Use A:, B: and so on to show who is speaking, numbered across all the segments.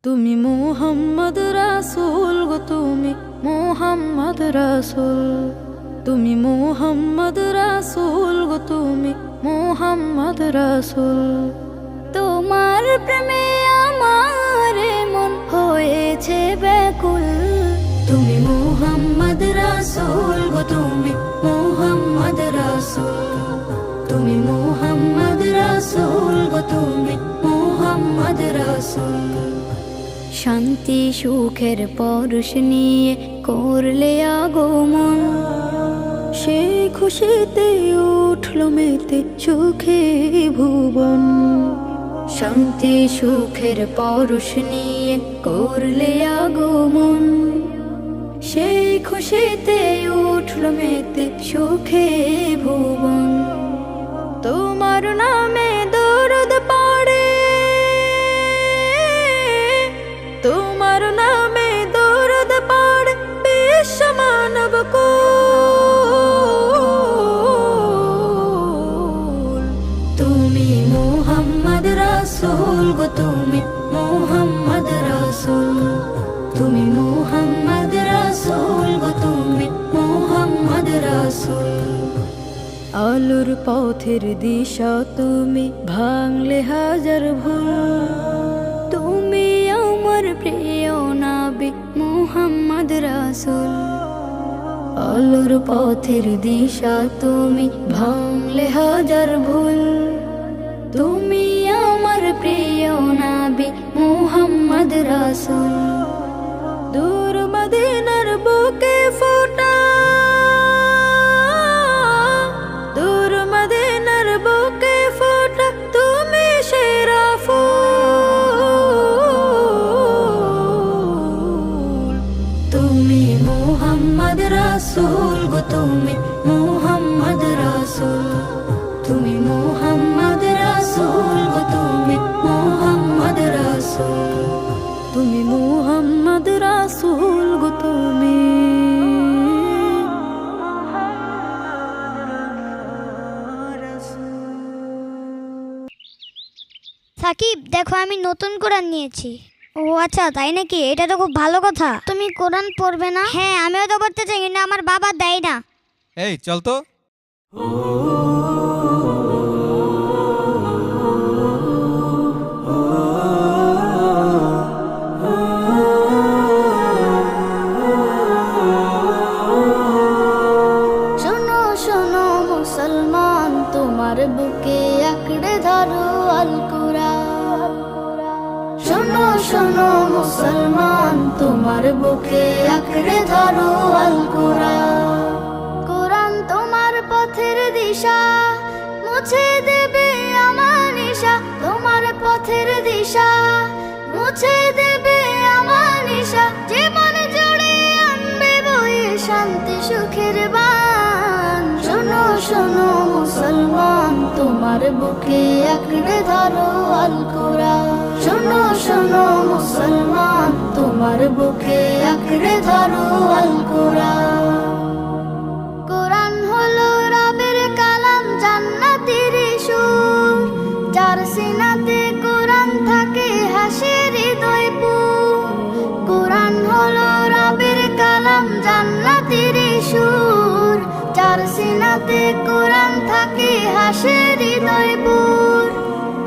A: তুমি মুহাম্মদ রাসূল গো, তুমি মুহাম্মদ রাসূল, তুমি মুহাম্মদ রাসূল গো, তুমি মুহাম্মদ রাসূল। তোমার প্রেমে আমার মন হয়েছে ব্যাকুল। তুমি মুহাম্মদ রাসূল গো, তুমি মুহাম্মদ রাসূল, তুমি মুহাম্মদ রাসূল গো, তুমি মুহাম্মদ রাসূল। শান্তি সুখের পরশ নিয়ে করলে আগমন, সেই খুশিতে উঠল মেতে সুখে ভুবন। শান্তি সুখের পরশ নিয়ে করলে আগমন, সেই খুশিতে উঠল মেতে সুখে ভুবন। তোমার নামে দরুদ পড়ে, তোমার নামে দরুদ পড়ে বিশ্ব মানব কুল। তুমি মুহাম্মদ রাসূল গো, তুমি মুহাম্মদ রাসূল, তুমি মুহাম্মদ রাসূল গো, তুমি মুহাম্মদ রাসূল। আলোর পথের দিশা তুমি, ভাঙলে হাজার ভুল। তুমি আমার প্রিয় নবী মুহাম্মদ রাসূল। আলোর পথের দিশা তুমি, ভাঙলে হাজার ভুল। তুমি আমার প্রিয় নবী মুহাম্মদ রাসূল। দূর মদিনার বুকে ফোটা, দূর মদিনার বুকে ফোটা তুমি সেরা ফুল। তুমি মুহাম্মদ রাসূল গো, তুমি মুহাম্মদ রাসূল, তুমি মুহাম্মদ রাসূল গো, তুমি মুহাম্মদ রাসূল, তুমি মুহাম্মদ রাসূল গো, তুমি।
B: সাকিব, দেখো আমি নতুন কোরআন নিয়েছি। ও আচ্ছা, তাই নাকি? এটা তো খুব ভালো কথা। তুমি কোরআন পড়বে না? হ্যাঁ, আমিও তো পড়তে চাই, কিন্তু আমার বাবা দেয় না।
C: এই চল তো।
A: শোনো শোনো মুসলমান, তোমার বুকে আঁকড়ে ধরো আল কুরআন। শোনো শোনো মুসলমান, তোমার বুকে আঁকড়ে ধরো আল কুরআন। কোরআন তোমার পথের দিশা, মুছে দেবে আমার নিশা। তোমার পথের দিশা, মুছে দেবে আমার নিশা। জীবন জুড়ে আনবে বয়ে শান্তি সুখের বান। শোনো শোনো মুসলমান, তোমার বুকে আঁকড়ে ধরো আল কুরআন। শোনো শোনো মুসলমান, তোমার বুকে আঁকড়ে ধরো আল কুরআন। কোরআন হলো রবের কালাম, জান্নাতের সুর। যার সিনাতে কোরআন থাকে হাসে হৃদয় পুর। কোরআন হলো রবের কালাম, জান্নাতের সুর। যার সিনাতে কোরআন থাকে হাসে হৃদয় পুর।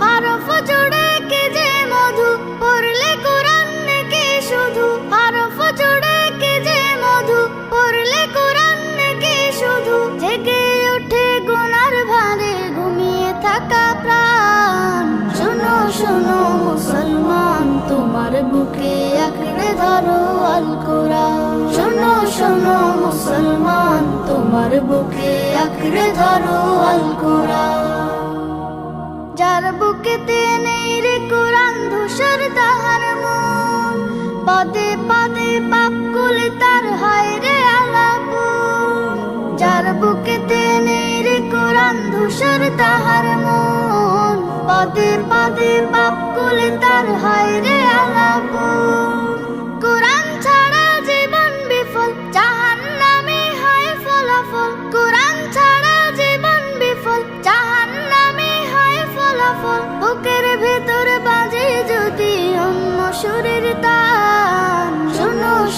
A: হরফ জুড়ে কে যে মধু, পড়লে কোরআন কে শুধু। হরফ জুড়ে কে যে মধু, পড়লে কোরআন কে শুধু। জেগে ওঠে গুনার ভারে, ঘুমিয়ে থাকা প্রাণ। শোনো শোনো মুসলমান, তোমার বুকে আঁকড়ে ধরো আল কুরআন। শোনো শোনো মুসলমান, তোমার বুকে আঁকড়ে ধরো আল কুরআন। যার বুকেতে নেই রে কোরআন, ধূসর তাহার মন। পদে পদে পাপ কুলে তার হয় রে আলাপন। যার বুকেতে নেই রে কোরআন, ধূসর তাহার মন। পদে পদে পাপ কুলে তার হয় রে আলাপন। কোরআন ছাড়া জীবন বিফল, জাহান্নামে হয় ফলাফল। কোরআন ছাড়া জীবন বিফল, জাহান্নামে হয় ফলাফল। বুকের ভেতর বাজে যদি অন্য সুরের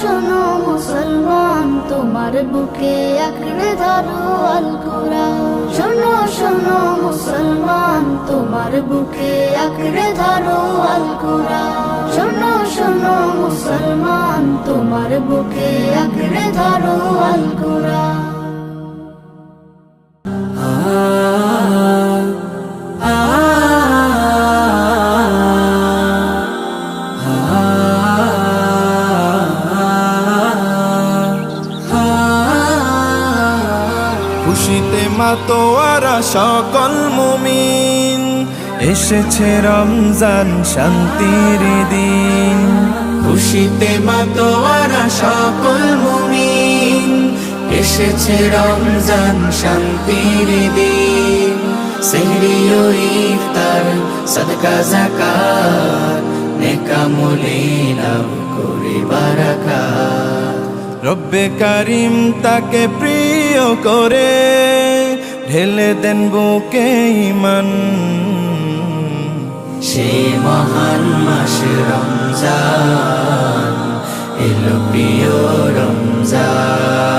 A: শোনো মুসলমান তোমার বুকে আঁকড়ে ধরো আল কুরআন শোনো শোনো মুসলমান তোমার বুকে আঁকড়ে ধরো আল কুরআন শোনো শোনো মুসলমান তোমার বুকে আঁকড়ে ধরো আল কুরআন
C: খুশিতে মাতোয়ারা সকল মুমিন এসেছে রমজান শান্তির দিন খুশিতে মাতোয়ারা সকল মুমিন এসেছে রমজান শান্তির দিন সেহরি ও ইফতার সাদকা যাকাত নেকামলে লাভ করে বারাকাত রব্বে কারিম তাকে প্রিয় করে ঢেলে দেন বুকে ঈমান সে মহান মাস রমজান এলো প্রিয় রমজান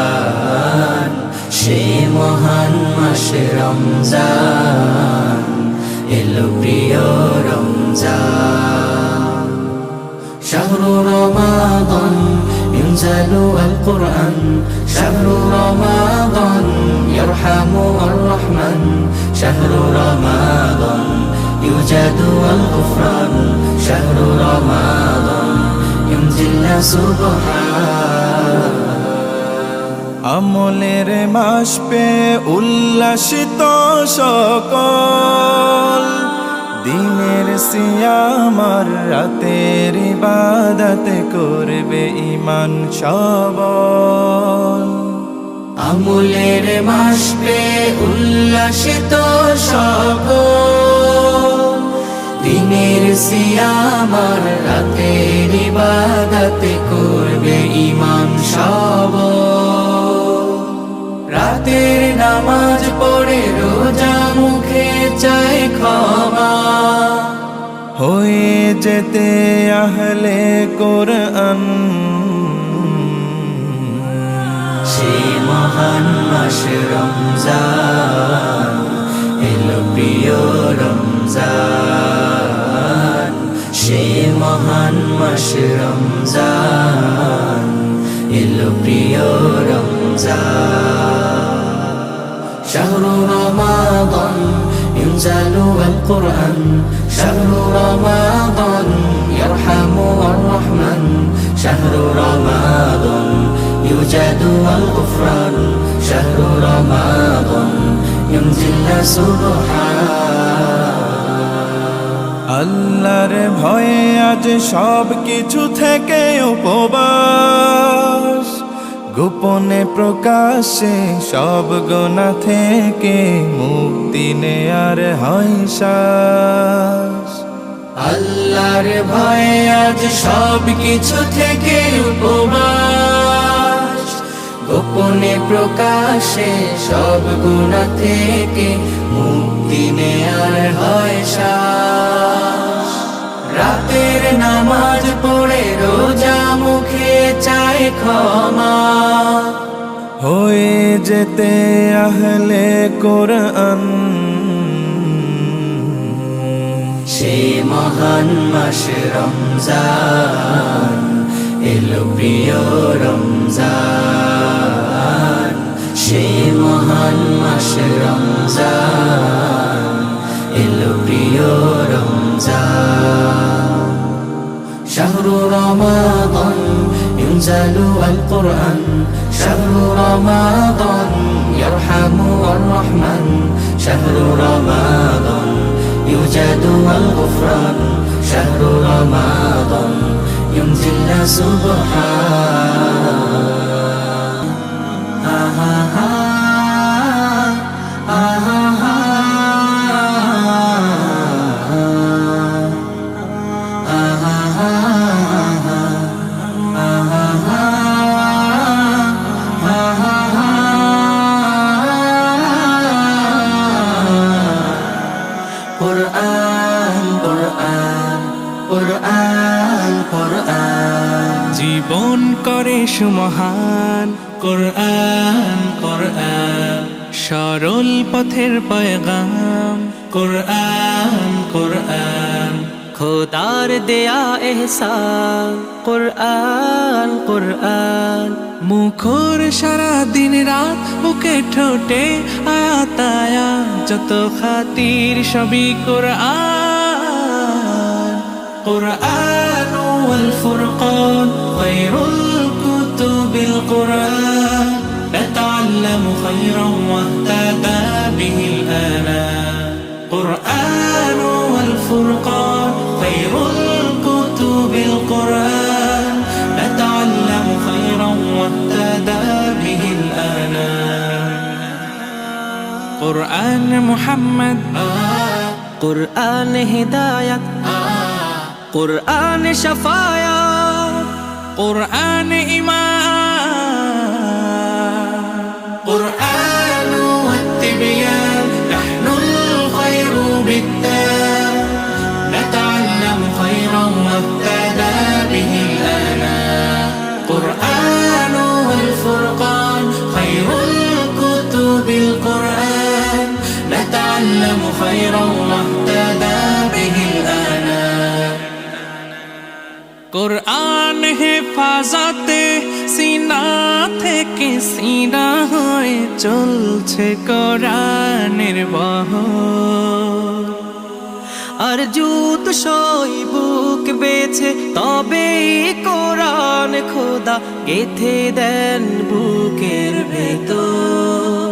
C: সে মহান মাস রমজান এলো প্রিয় রমজান শাহরু রমাদান ينزل القرآن شهر رمضان يرحم الرحمن شهر رمضان يوجد الغفران شهر رمضان ينزل سبحان আমলের মাস পে উল্লাসিত সকল দিনের সিয়াম আর রাতের ইবাদত করবে ঈমান সবল আমলের মাস পে উল্লাসিত সকল দিনের সিয়াম আর রাতের ইবাদত করবে ঈমান সবল রাতের নামাজ পড়ে রোজা মুখে চায় ক্ষমা হয়ে যেতে আহলে কোরআন সে মহান মাস রমজান এলো প্রিয় রমজান সে মহান মাস রমজান এলো প্রিয় রমজান شهر رمضان ينزل القرآن شهر رمضان يرحم الرحمن شهر رمضان يوجد الغفران شهر رمضان ينزل سبحان আল্লাহর ভয়ে আজ সব কিছু থেকে উপবাস গোপনে প্রকাশে সব গুনাহ থেকে মুক্তি নেয়ার হয় শ্বাস আল্লাহর ভয়ে আজ সব কিছু থেকে উপবাস গোপনে প্রকাশে সব গুনাহ থেকে মুক্তি নেয়ার হয় শ্বাস রাতের নামাজ পড়ে রোজা মুখে চায় ক্ষমা হয়ে যেতে আহলে কোরআন সে মহান মাস রমজান এলো প্রিয় রমজান সে মহান মাস রমজান এলো প্রিয় রমজান شهر رمضان ينزل القرآن شهر رمضان يرحم الرحمن شهر رمضان يوجد الغفران شهر رمضان ينزل سبحان জীবন করে সুমহান। কোরআন কোরআন সরল পথের পয়গাম। কোরআন কোরআন
D: খোদার দেয়া এহসান। কুরআন কুরআন
C: মুখর সারা দিন রাত, বুকে ঠোঁটে আয়াত আয়াত, যত খাতির সবই কোরআন। কোরআন ওয়াল ফুরকান খায়রুল কুতুবিল কোরআন, نتعلم خيرا واهتدى به الآنام. قرآن والفرقان خير الكتب القرآن، نتعلم خيرا واهتدى به الآنام. قرآن محمد
D: কুরআন হিদায়াত কুরআন শাফায়াত
C: قرآن إيمان. قرآن والتبيان نحن الخير بالتام، نتعلم خيرا واهتدى به الآنام. قرآن والفرقان خير الكتب القرآن، نتعلم خيرا واهتدى به الآنام. কোরআন হেফাজতে সিনা থেকে সিনা হয়ে চলছে কোরআনের বহর।
D: আর জুত সই বুক বেছে তবে কোরআন খোদা গেথে দেন বুকের ভেতর।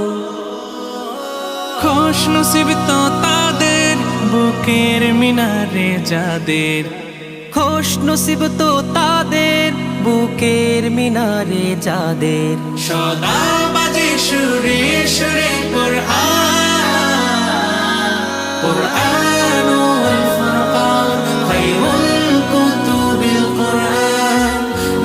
C: খুশ নসিব তো তাদের বুকের মিনারে যাদের,
D: খুশ নসিব তো তাদের বুকের মিনারে যাদের।
C: সদা বাজে সুরে সুরে কোরআন। কোরআন ওয়াল ফুরকান খায়রুল কুতুবিল কোরআন,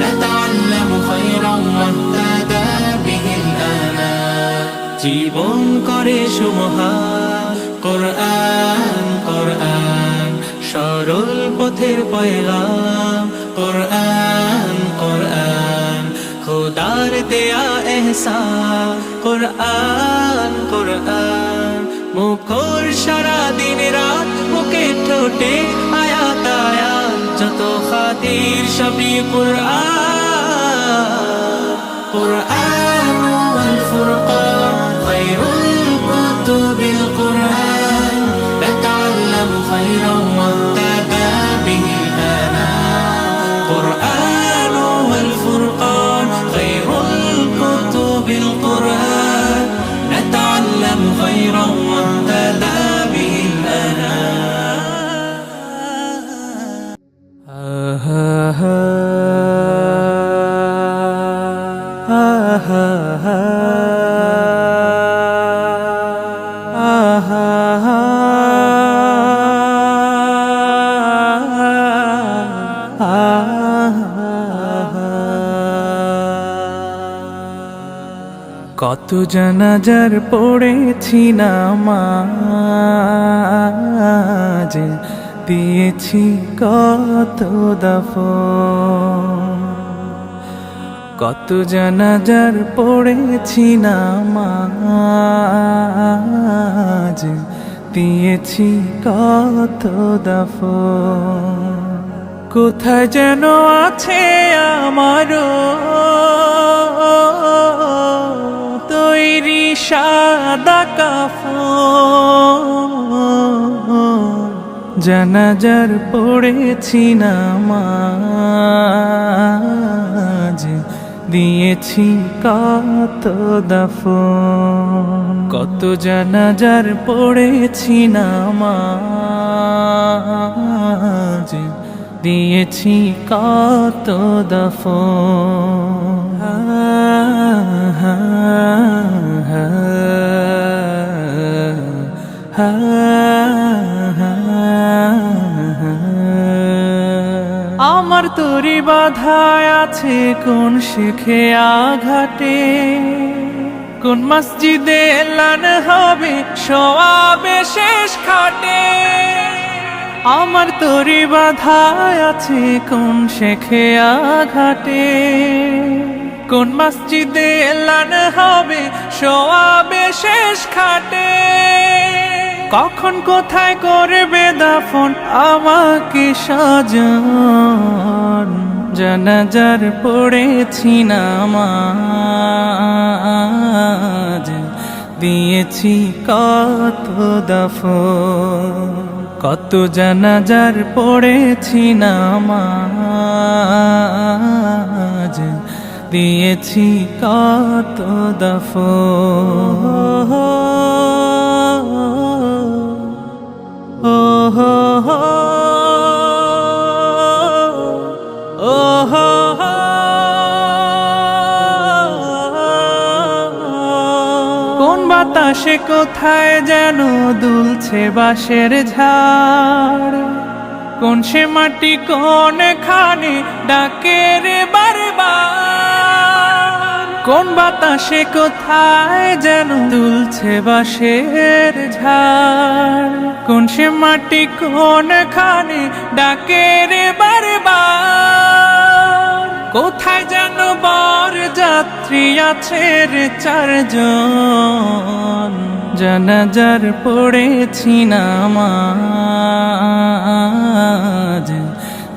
C: نتعلم خيرا واهتدى به الآنام. জীবন করে সুমহান। কোরআন কোরআন সরল পথের পয়গাম। কোরআন কোরআন খোদার দেয়া এহসান। কোরআন কোরআন মুখর সারা দিন রাত, বুকে ঠোঁটে আয়াত আয়াত, যত খাতির সবই কোরআন। কোরআন ওয়াল ফুরকান খায়রুল কুতুবিল কোরআন، نتعلم خيرا واهتدى به الآنام. قرآن والفرقان خير الكتب القرآن، نتعلم خيرا واهتدى به কত জানাজার পড়েছি নামাজ, দিয়েছি কত দাফন। কত জানাজার পড়েছি নামাজ, দিয়েছি কত দাফন। কোথায় যেন আছে আমারও তৈরি সাদা কাফন। জানাজার পড়েছি নামাজ, দিয়েছি কত দাফন। কত জানাজার পড়েছি নামাজ, দিয়েছি কত দাফন। আমার তোরি বাধায় আছে কোন শেখে আঘাটে, কোন মসজিদে এলান হবে সওয়াবে শেষ খাটে। আমার তরি বাধায় আছে কোন শেখে আঘাটে, কোন মসজিদে এলান হবে সোয়াবে শেষ খাটে, কখন কোথায় করবে দাফন আমাকে সাজান, জানাজার পড়েছি নামাজ, দিয়েছি কত দাফন, কত জানাজার পড়েছি নামাজ, দিয়েছি কত দাফন। ও হো হো, ও হো হো, কোন বাতাসে কোথায় যেন দুলছে বাঁশের ঝাড়, কোন সে মাটি কোন খানে ডাকে রে বারবার, কোন বাতাসে কোথায় যেন দুলছে বাঁশের ঝাড়, কোন সে মাটি কোন খানে ডাকে রে বারবার, কোথায় যেন বর যাত্রী আছে রে চারজন, জানাজার পড়েছি নামাজ,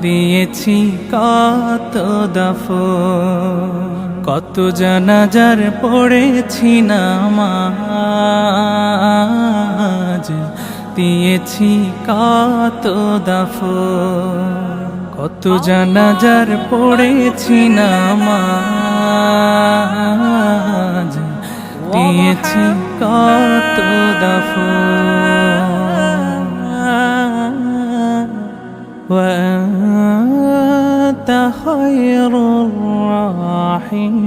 C: দিয়েছি কত দাফন, কত জানাজার পড়েছি নামাজ, দিয়েছি কত দাফন, কত জানাজার পড়েছি নামাজ, দিয়েছি কত দাফন। وأنت خير الراحمين